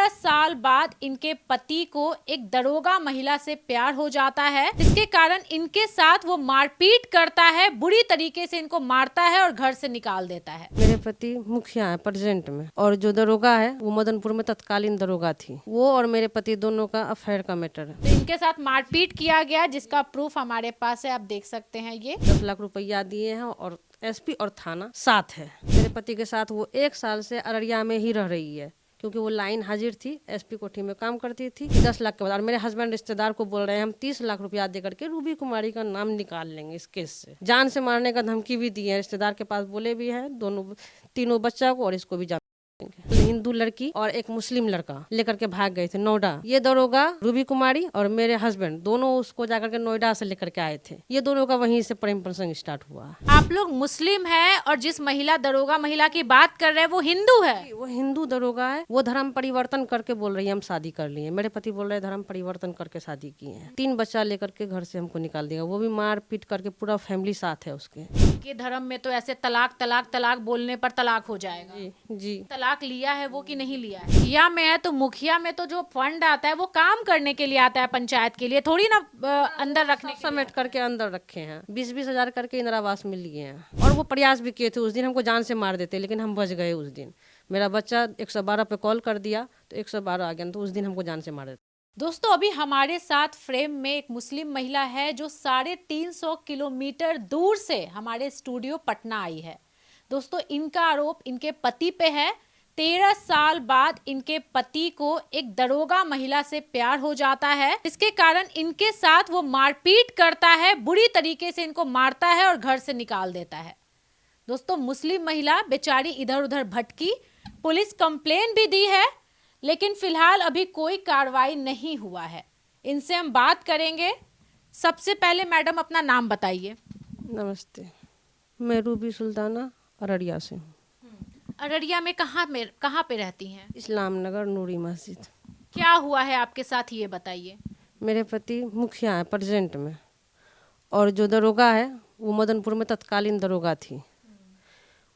साल बाद इनके पति को एक दरोगा महिला से प्यार हो जाता है, जिसके कारण इनके साथ वो मारपीट करता है, बुरी तरीके से इनको मारता है और घर से निकाल देता है। मेरे पति मुखिया है प्रेजेंट में, और जो दरोगा है वो मदनपुर में तत्कालीन दरोगा थी। वो और मेरे पति दोनों का अफेयर का मैटर है। तो इनके साथ मारपीट किया गया, जिसका प्रूफ हमारे पास है, आप देख सकते हैं। ये 10 लाख रुपया दिए हैं और एसपी और थाना साथ है। मेरे पति के साथ वो 1 साल से अररिया में ही रह रही है, क्योंकि वो लाइन हाजिर थी, एसपी कोठी में काम करती थी। 10 लाख के बाद और मेरे हस्बैंड रिश्तेदार को बोल रहे हैं हम 30 लाख रुपया दे करके रूबी कुमारी का नाम निकाल लेंगे इस केस से। जान से मारने का धमकी भी दी है, रिश्तेदार के पास बोले भी हैं, तीनों बच्चा को और इसको भी हिंदू लड़की और एक मुस्लिम लड़का लेकर के भाग गए थे नोएडा। ये दरोगा रूबी कुमारी और मेरे हस्बैंड दोनों उसको जाकर के नोएडा से लेकर के आए थे। ये दोनों का वहीं से प्रेम प्रसंग स्टार्ट हुआ। आप लोग मुस्लिम हैं और जिस महिला दरोगा महिला की बात कर रहे हैं वो हिंदू है। वो हिंदू दरोगा है। वो धर्म परिवर्तन करके बोल रही है हम शादी कर लिए। मेरे पति बोल रहे धर्म परिवर्तन करके शादी किए हैं। 3 बच्चा लेकर के घर से हमको निकाल दिया, वो भी मार पीट करके। पूरा फैमिली साथ है उसके। धर्म में तो ऐसे तलाक तलाक तलाक बोलने पर तलाक हो जाएगा। जी तलाक लिया है वो कि नहीं लिया है? मुखिया में है तो मुखिया में तो जो फंड आता है वो काम करने के लिए आता है, पंचायत के लिए थोड़ी ना अंदर रखने के समेट करके अंदर रखे हैं। 20-20 हजार करके इंदिरा आवास मिल लिए हैं। और वो प्रयास भी किए थे उस दिन हमको जान से मार देते, लेकिन हम बच गए उस दिन। मेरा बच्चा 112 पे कॉल कर दिया तो 112 आ गया, तो उस दिन हमको जान से मार देते। दोस्तों अभी हमारे साथ फ्रेम में एक मुस्लिम महिला है जो 350 किलोमीटर दूर से हमारे स्टूडियो पटना आई है। दोस्तों इनका आरोप इनके पति पे है। 13 साल बाद इनके पति को एक दरोगा महिला से प्यार हो जाता है, इसके कारण इनके साथ वो मारपीट करता है, बुरी तरीके से इनको मारता है और घर से निकाल देता है। दोस्तों मुस्लिम महिला बेचारी इधर उधर भटकी, पुलिस कंप्लेन भी दी है, लेकिन फिलहाल अभी कोई कार्रवाई नहीं हुआ है। इनसे हम बात करेंगे। सबसे पहले मैडम अपना नाम बताइए। नमस्ते, मैं रूबी सुल्ताना अररिया से हूँ। अररिया में कहाँ पे रहती हैं? इस्लाम नगर नूरी मस्जिद। क्या हुआ है आपके साथ ये बताइए। मेरे पति मुखिया है प्रेजेंट में, और जो दरोगा है वो मदनपुर में तत्कालीन दरोगा थी।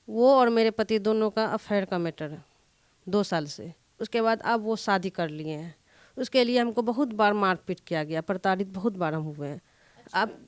वो और मेरे पति दोनों का अफेयर का मैटर है 2 साल से। उसके बाद अब वो शादी कर लिए हैं। उसके लिए हमको बहुत बार मारपीट किया गया, प्रताड़ित बहुत बार हम हुए हैं। अब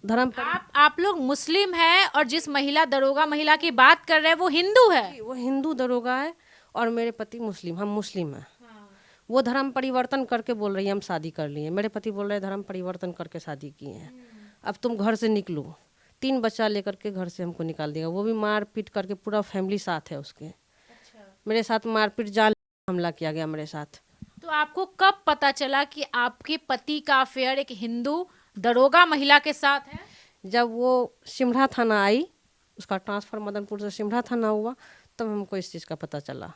आप लोग मुस्लिम हैं और जिस महिला दरोगा महिला की बात कर रहे हैं वो हिंदू है। वो हिंदू दरोगा है और मेरे पति मुस्लिम, हम मुस्लिम हैं। वो धर्म परिवर्तन करके बोल रही है हम शादी कर लिए। मेरे पति बोल रहे धर्म परिवर्तन करके शादी किए हैं, अब तुम घर से निकलो। 3 बच्चा लेकर के घर से हमको निकाल दिया, वो भी मार पीट करके। पूरा फैमिली साथ है उसके। मेरे साथ मारपीट जाल हमला किया गया मेरे साथ। तो आपको कब पता चला कि आपके पति का अफेयर एक हिंदू दरोगा महिला के साथ है? जब वो सिमरा थाना आई, उसका ट्रांसफर मदनपुर से सिमरा थाना हुआ, तब हमको इस चीज़ का पता चला।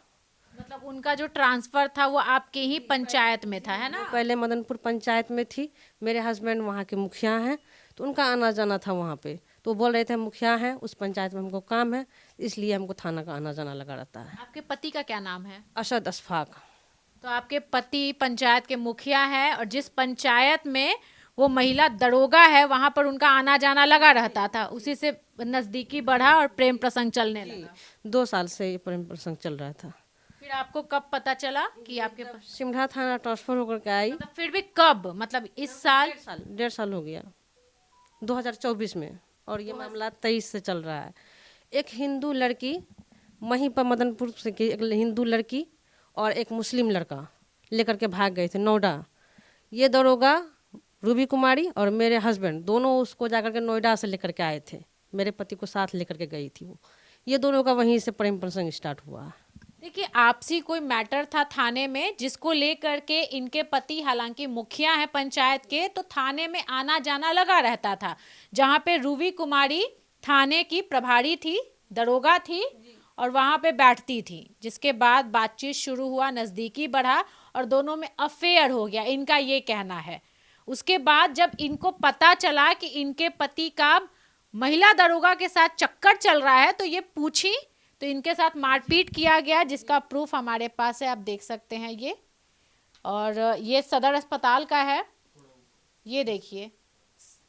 मतलब उनका जो ट्रांसफर था वो आपके ही पंचायत में था, है ना? पहले मदनपुर पंचायत में थी। मेरे हस्बैंड वहाँ के मुखिया हैं, तो उनका आना जाना था वहाँ पे। तो बोल रहे थे मुखिया हैं, उस पंचायत में हमको काम है, इसलिए हमको थाना का आना जाना लगा रहता है। आपके पति का क्या नाम है? अशद अशफाक। तो आपके पति पंचायत के मुखिया हैं और जिस पंचायत में वो महिला दरोगा है वहां पर उनका आना जाना लगा रहता था, उसी से नजदीकी बढ़ा और प्रेम प्रसंग चलने लगा। 2 साल से ये प्रेम प्रसंग चल रहा था। फिर आपको कब पता चला कि आपके सिमरा थाना ट्रांसफर होकर के आई? मतलब फिर भी कब, मतलब इस साल? 1.5 साल हो गया, 2024 में। और ये मामला 23 से चल रहा है। एक हिंदू लड़की वहीं पर मदनपुर से की, एक हिंदू लड़की और एक मुस्लिम लड़का लेकर के भाग गए थे नोएडा। ये दरोगा रूबी कुमारी और मेरे हस्बैंड दोनों उसको जाकर के नोएडा से लेकर के आए थे। मेरे पति को साथ लेकर के गई थी वो। ये दोनों का वहीं से प्रेम प्रसंग स्टार्ट हुआ। देखिए आपसी कोई मैटर था थाने में जिसको लेकर के इनके पति, हालांकि मुखिया है पंचायत के, तो थाने में आना जाना लगा रहता था, जहां पे रूबी कुमारी थाने की प्रभारी थी, दरोगा थी और वहां पे बैठती थी। जिसके बाद बातचीत शुरू हुआ, नजदीकी बढ़ा और दोनों में अफेयर हो गया, इनका ये कहना है। उसके बाद जब इनको पता चला कि इनके पति का महिला दरोगा के साथ चक्कर चल रहा है, तो ये पूछी, तो इनके साथ मारपीट किया गया, जिसका प्रूफ हमारे पास है, आप देख सकते हैं ये। और ये सदर अस्पताल का है। ये देखिए,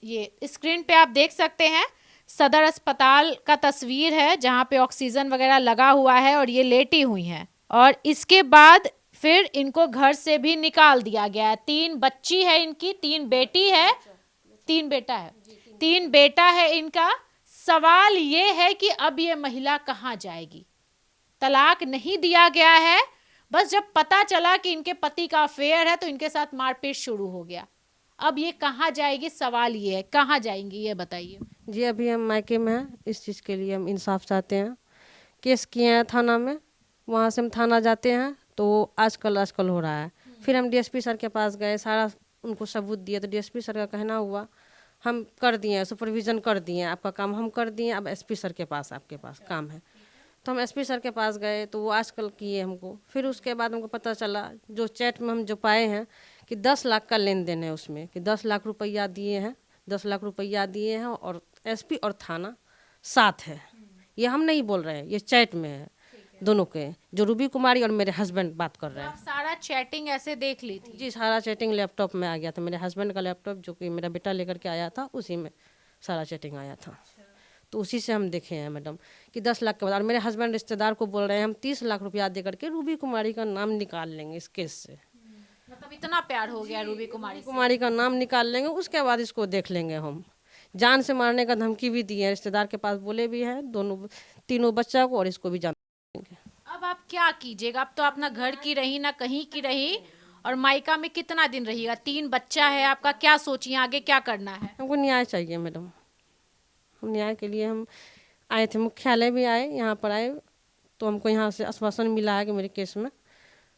ये स्क्रीन पे आप देख सकते हैं सदर अस्पताल का तस्वीर है, जहां पे ऑक्सीजन वगैरह लगा हुआ है और ये लेटी हुई हैं। और इसके बाद फिर इनको घर से भी निकाल दिया गया है। 3 बच्ची है इनकी, 3 बेटी है, 3 बेटा है, 3 बेटा है इनका। सवाल ये है कि अब ये महिला कहाँ जाएगी? तलाक नहीं दिया गया है, बस जब पता चला कि इनके पति का अफेयर है तो इनके साथ मारपीट शुरू हो गया। अब ये कहाँ जाएगी? सवाल ये है, कहाँ जाएंगी ये बताइए। जी अभी हम मायके में हैं, इस चीज़ के लिए हम इंसाफ चाहते हैं। केस किए हैं थाना में, वहाँ से हम थाना जाते हैं तो आजकल हो रहा है। फिर हम डीएसपी सर के पास गए, सारा उनको सबूत दिए तो डीएसपी सर का कहना हुआ हम कर दिए, सुपरविज़न कर दिए, आपका काम हम कर दिए, अब एसपी सर के पास आपके पास काम है। तो हम एसपी सर के पास गए तो वो आजकल किए हमको। फिर उसके बाद हमको पता चला जो चैट में हम जो पाए हैं कि 10 लाख का लेन देन है उसमें, कि 10 लाख रुपया दिए हैं, 10 लाख रुपया दिए हैं और एसपी और थाना साथ है। ये हम नहीं बोल रहे हैं, ये चैट में है दोनों के, जो रूबी कुमारी और मेरे हस्बैंड बात कर रहे हैं। आप सारा चैटिंग ऐसे देख ली थी? जी सारा चैटिंग लैपटॉप में आ गया था, मेरे हस्बैंड का लैपटॉप जो कि मेरा बेटा लेकर के आया था, उसी में सारा चैटिंग आया था। तो उसी से हम देखे हैं मैडम कि 10 लाख के बाद, और मेरे हस्बैंड रिश्तेदार को बोल रहे हैं हम 30 लाख रुपया दे करके रूबी कुमारी का नाम निकाल लेंगे इस केस से। मतलब इतना प्यार हो गया रूबी कुमारी से? कुमारी का नाम निकाल लेंगे, उसके बाद इसको देख लेंगे हम। जान से मारने का धमकी भी दी है, रिश्तेदार के पास बोले भी हैं, दोनों तीनों बच्चा को, और इसको भी जान देंगे। अब आप क्या कीजिएगा? अब तो अपना घर की रही ना कहीं की रही, और मायका में कितना दिन रहिएगा? 3 बच्चा है आपका, क्या सोचिए आगे क्या करना है? हमको न्याय चाहिए मैडम, हम न्याय के लिए हम आए थे, मुख्यालय भी आए, यहाँ पर आए तो हमको यहाँ से आश्वासन मिला है कि मेरे केस में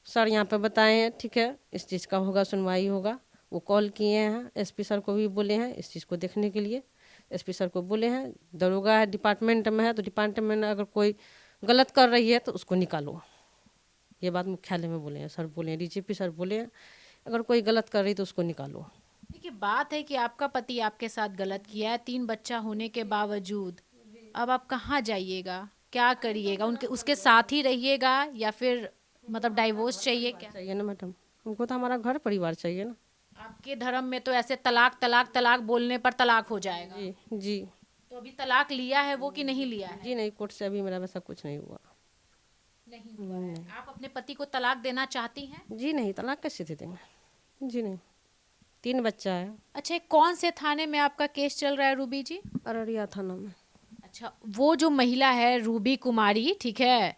सर यहाँ पे बताए हैं, ठीक है इस चीज़ का होगा, सुनवाई होगा। वो कॉल किए हैं, एसपी सर को भी बोले हैं इस चीज़ को देखने के लिए। एसपी सर को बोले हैं, दरोगा है डिपार्टमेंट में है तो डिपार्टमेंट में अगर कोई गलत कर रही है तो उसको निकालो, ये बात मुख्यालय में बोले हैं। सर बोले हैं, डीजीपी सर बोले हैं अगर कोई गलत कर रही तो उसको निकालो। देखिए बात है कि आपका पति आपके साथ गलत किया है, 3 बच्चा होने के बावजूद। अब आप कहाँ जाइएगा, क्या करिएगा? उनके उसके साथ ही रहिएगा या फिर मतलब डाइवोर्स चाहिए क्या? चाहिए ना मैडम, हमको तो हमारा घर परिवार चाहिए ना। आपके धर्म में तो ऐसे तलाक तलाक तलाक बोलने पर तलाक हो जाएगा। जी जी तो अभी तलाक लिया है वो कि नहीं लिया है? जी नहीं, कोर्ट से अभी मेरा वैसा कुछ नहीं हुआ। नहीं हुआ है। आप अपने पति को तलाक देना चाहती हैं? जी नहीं, तलाक कैसे दे देंगे? जी नहीं, 3 बच्चा है। अच्छा, ये कौन से थाने में आपका केस चल रहा है रूबी जी? अररिया थाना में। अच्छा, वो जो महिला है रूबी कुमारी, ठीक है,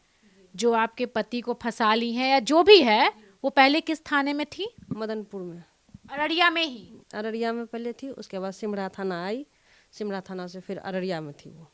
जो आपके पति को फंसा ली है या जो भी है, वो पहले किस थाने में थी? मदनपुर में, अररिया में ही? अररिया में पहले थी, उसके बाद सिमरा थाना आई, सिमरा थाना से फिर अररिया में थी वो।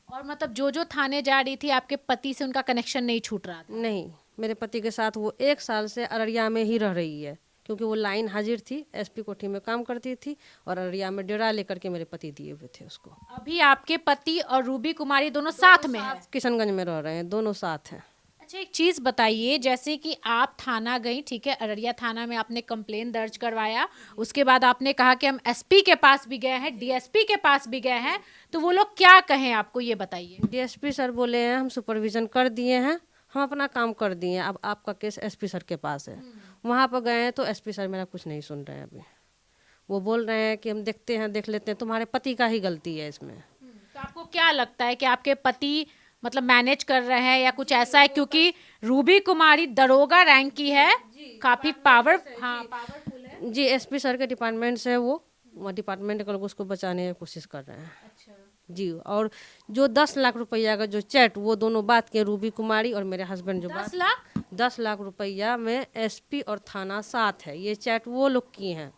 और मतलब जो थाने जा रही थी आपके पति से उनका कनेक्शन नहीं छूट रहा था? नहीं, मेरे पति के साथ वो 1 साल से अररिया में ही रह रही है, क्योंकि वो लाइन हाजिर थी, एसपी कोठी में काम करती थी और अररिया में डेरा लेकर के मेरे पति दिए हुए थे उसको। अभी आपके पति और रूबी कुमारी दोनों साथ में है? किशनगंज में रह रहे हैं, दोनों साथ हैं। अच्छा, एक चीज बताइए, जैसे कि आप थाना गई, ठीक है, अररिया थाना में आपने कंप्लेन दर्ज करवाया, उसके बाद आपने कहा कि हम एसपी के पास भी गए हैं, डीएसपी के पास भी गए हैं, तो वो लोग क्या कहें आपको ये बताइए। डीएसपी सर बोले हैं हम सुपरविजन कर दिए हैं, हम अपना काम कर दिए हैं, अब आपका केस एसपी सर के पास है। वहाँ पर गए हैं तो एसपी सर मेरा कुछ नहीं सुन रहे हैं अभी। वो बोल रहे हैं कि हम देखते हैं, देख लेते हैं, तुम्हारे पति का ही गलती है इसमें। तो आपको क्या लगता है कि आपके पति मतलब मैनेज कर रहे हैं या कुछ ऐसा है? क्योंकि रूबी कुमारी दरोगा रैंक की है, काफी पावरफुल है। जी एसपी सर के डिपार्टमेंट से वो डिपार्टमेंट के लोग उसको बचाने की कोशिश कर रहे हैं। अच्छा। जी, और जो 10 लाख रुपया का जो चैट, वो दोनों बात किए, रूबी कुमारी और मेरे हस्बैंड जो 10 लाख? 10 लाख रुपया में एसपी और थाना साथ है, ये चैट वो लोग किए हैं।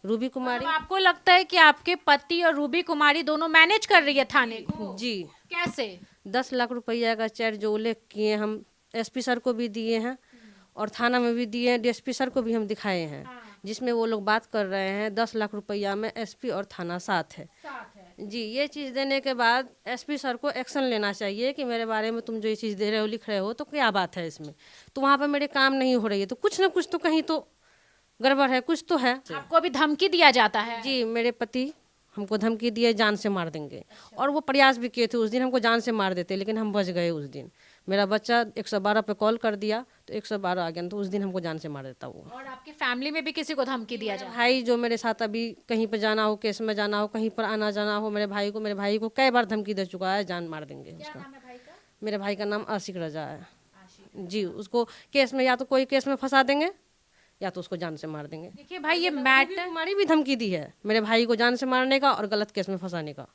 रूबी कुमारी, मतलब आपको लगता है कि आपके पति और रूबी कुमारी दोनों मैनेज कर रही है थाने को? जी कैसे? 10 लाख रुपया का चैट जो उल्लेख किए, हम एसपी सर को भी दिए हैं और थाना में भी दिए हैं, डीएसपी सर को भी हम दिखाए हैं, जिसमें वो लोग बात कर रहे हैं 10 लाख रुपया में एसपी और थाना साथ है। जी, ये चीज़ देने के बाद एसपी सर को एक्शन लेना चाहिए कि मेरे बारे में तुम जो ये चीज़ दे रहे हो, लिख रहे हो, तो क्या बात है इसमें? तो वहाँ पर मेरे काम नहीं हो रही है, तो कुछ ना कुछ तो कहीं तो गड़बड़ है, कुछ तो है। आपको अभी धमकी दिया जाता है? जी, मेरे पति हमको धमकी दिए जान से मार देंगे, और वो प्रयास भी किए थे उस दिन हमको जान से मार देते, लेकिन हम बच गए उस दिन। मेरा बच्चा 112 पे कॉल कर दिया तो 112 आ गया, तो उस दिन हमको जान से मार देता वो। और आपके फैमिली में भी किसी को धमकी दिया जाता है? भाई जो मेरे साथ अभी कहीं पर जाना हो, केस में जाना हो, कहीं पर आना जाना हो, मेरे भाई को कई बार धमकी दे चुका है, जान मार देंगे उसका। नाम है भाई का? मेरे भाई का नाम आशिक रजा है। जी, उसको केस में या तो कोई केस में फंसा देंगे या तो उसको जान से मार देंगे। देखिए भाई, ये मैटर हमारी भी धमकी दी है मेरे भाई को जान से मारने का और गलत केस में फंसाने का,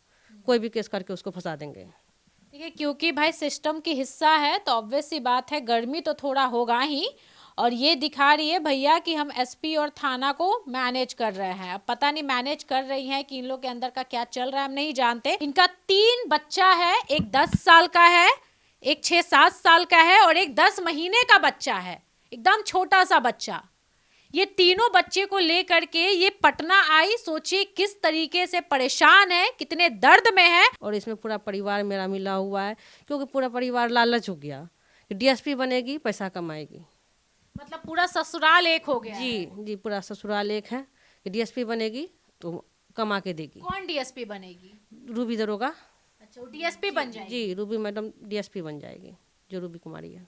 कोई भी केस करके उसको फंसा देंगे। देखिए, क्योंकि भाई सिस्टम की हिस्सा है तो ऑब्वियस सी बात है, गर्मी तो थोड़ा होगा ही। और ये दिखा रही है भैया कि हम एसपी और थाना को मैनेज कर रहे हैं। अब पता नहीं मैनेज कर रही हैं कि इन लोग के अंदर का क्या चल रहा है, हम नहीं जानते। इनका 3 बच्चा है, एक 10 साल का है, एक 6-7 साल का है और एक 10 महीने का बच्चा है, एकदम छोटा सा बच्चा। ये तीनों बच्चे को लेकर के ये पटना आई। सोचिए किस तरीके से परेशान है, कितने दर्द में है। और इसमें पूरा परिवार मेरा मिला हुआ है, क्योंकि पूरा परिवार लालच हो गया कि डीएसपी बनेगी पैसा कमाएगी। मतलब पूरा ससुराल एक हो गया है। जी जी, पूरा ससुराल एक है कि डीएसपी बनेगी तो कमा के देगी। कौन डीएसपी बनेगी? रूबी दरोगा। अच्छा, वो डीएसपी बन जाएगी। जी, रूबी मैडम डीएसपी बन जाएगी, जो रूबी कुमारी है।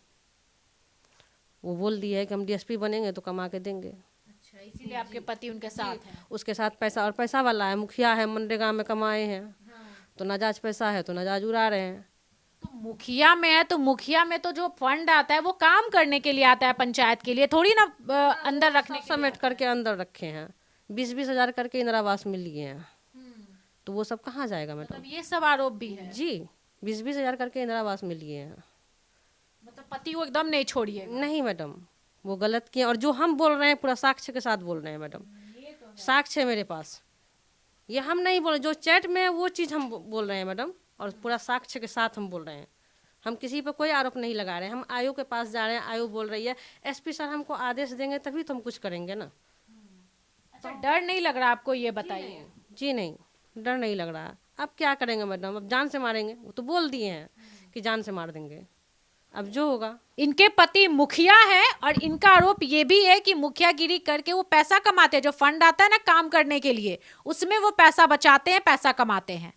वो बोल दिया है कि हम डीएसपी बनेंगे तो कमा के देंगे। अच्छा, इसीलिए आपके पति उनके साथ हैं। उसके साथ पैसा, और पैसा वाला है, मुखिया है, मनरेगा में कमाए हैं। तो नाजायज पैसा है तो नाजायज उड़ा रहे हैं। तो मुखिया में है तो मुखिया में तो जो फंड आता है वो काम करने के लिए आता है, पंचायत के लिए थोड़ी ना अंदर रखने के लिए। समेट करके अंदर रखे हैं। 20-20 हजार करके इंदिरा आवास मिल गए हैं, तो वो सब कहाँ जाएगा मैडम? मतलब ये सब आरोप भी है। जी, 20-20 हजार करके इंदिरा आवास मिल गए हैं। मतलब पति को एकदम नहीं छोड़िए। नहीं मैडम, वो गलत किए। और जो हम बोल रहे हैं पूरा साक्ष्य के साथ बोल रहे हैं मैडम। साक्ष्य है मेरे पास, ये हम नहीं बोल रहे, जो चैट में है वो चीज़ हम बोल रहे हैं मैडम, और पूरा साक्ष्य के साथ हम बोल रहे हैं। हम किसी पर कोई आरोप नहीं लगा रहे हैं। हम आयोग के पास जा रहे हैं, आयोग बोल रही है एसपी सर हमको आदेश देंगे तभी तो हम कुछ करेंगे ना। अच्छा, डर नहीं लग रहा आपको, ये बताइए। जी नहीं, डर नहीं लग रहा। अब क्या करेंगे मैडम, अब जान से मारेंगे। वो तो बोल दिए हैं कि जान से मार देंगे, अब जो होगा। इनके पति मुखिया है और इनका आरोप ये भी है कि मुखियागिरी करके वो पैसा कमाते हैं। जो फंड आता है ना काम करने के लिए, उसमें वो पैसा बचाते हैं, पैसा कमाते हैं।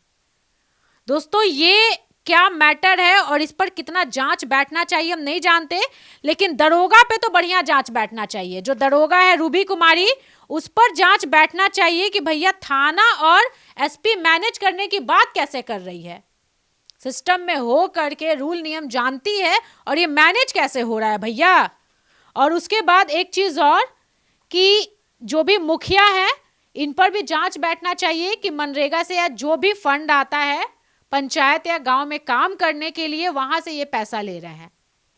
दोस्तों, ये क्या मैटर है और इस पर कितना जांच बैठना चाहिए हम नहीं जानते, लेकिन दरोगा पे तो बढ़िया जांच बैठना चाहिए। जो दरोगा है रूबी कुमारी, उस पर जांच बैठना चाहिए कि भैया थाना और एसपी मैनेज करने की बात कैसे कर रही है। सिस्टम में हो करके रूल नियम जानती है और ये मैनेज कैसे हो रहा है भैया। और उसके बाद एक चीज और कि जो भी मुखिया है इन पर भी जांच बैठना चाहिए कि मनरेगा से या जो भी फंड आता है पंचायत या गांव में काम करने के लिए, वहां से ये पैसा ले रहे हैं।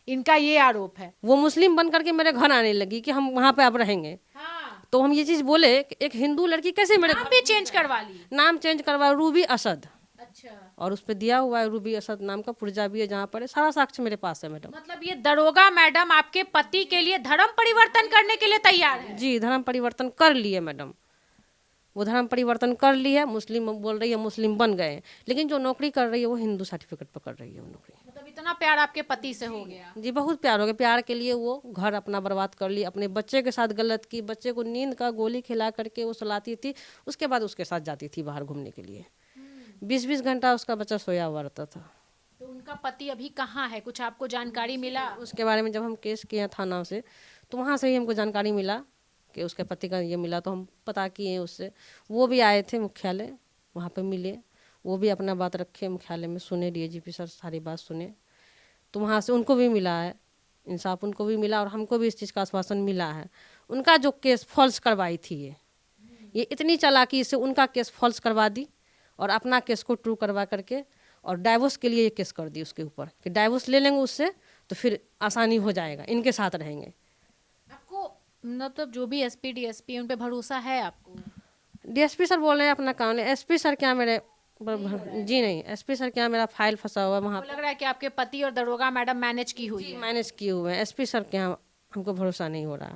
इनका ये आरोप है। वो मुस्लिम बन करके मेरे घर आने लगी कि हम वहाँ पे अब रहेंगे। हाँ। तो हम ये चीज़ बोले कि एक हिंदू लड़की कैसे मेरे नाम भी चेंज करवा ली। नाम चेंज करवा, रूबी असद। अच्छा, और उस पर दिया हुआ है रूबी असद नाम का पुर्जा भी है, जहाँ पर है। सारा साक्ष्य मेरे पास है मैडम। मतलब ये दरोगा मैडम आपके पति के लिए धर्म परिवर्तन करने के लिए तैयार है। जी, धर्म परिवर्तन कर लिए मैडम, वो धर्म परिवर्तन कर ली है। मुस्लिम बोल रही है, मुस्लिम बन गए हैं, लेकिन जो नौकरी कर रही है वो हिंदू सर्टिफिकेट पर कर रही है वो नौकरी। मतलब इतना प्यार आपके पति से हो गया। जी, बहुत प्यार हो गया। प्यार के लिए वो घर अपना बर्बाद कर ली, अपने बच्चे के साथ गलत की। बच्चे को नींद का गोली खिला करके वो सुलाती थी, उसके बाद उसके साथ जाती थी बाहर घूमने के लिए। 20-20 घंटा उसका बच्चा सोया हुआ रहता था। तो उनका पति अभी कहाँ है, कुछ आपको जानकारी मिला? उसके बारे में जब हम केस किए थाना से, तो वहाँ से ही हमको जानकारी मिला कि उसके पति का ये मिला, तो हम पता किए उससे। वो भी आए थे मुख्यालय, वहाँ पे मिले, वो भी अपना बात रखे मुख्यालय में, सुने डीएजीपी सर सारी बात सुने। तो वहाँ से उनको भी मिला है इंसाफ, उनको भी मिला और हमको भी इस चीज़ का आश्वासन मिला है। उनका जो केस फॉल्स करवाई थी ये इतनी चालाकी से उनका केस फॉल्स करवा दी और अपना केस को ट्रू करवा करके और डाइवोर्स के लिए ये केस कर दी उसके ऊपर कि डाइवोर्स ले लेंगे उससे तो फिर आसानी हो जाएगा, इनके साथ रहेंगे। आपको मतलब जो भी एसपी डीएसपी उन पे भरोसा है आपको? डीएसपी सर बोल रहे हैं अपना काम नहीं, एसपी सर क्या मेरे जी नहीं, एसपी सर क्या मेरा फाइल फंसा हुआ है वहाँ लग रहा है कि आपके पति और दरोगा मैडम मैनेज की हुई है। मैनेज किए हुए हैं। एसपी सर क्या हमको भरोसा नहीं हो रहा।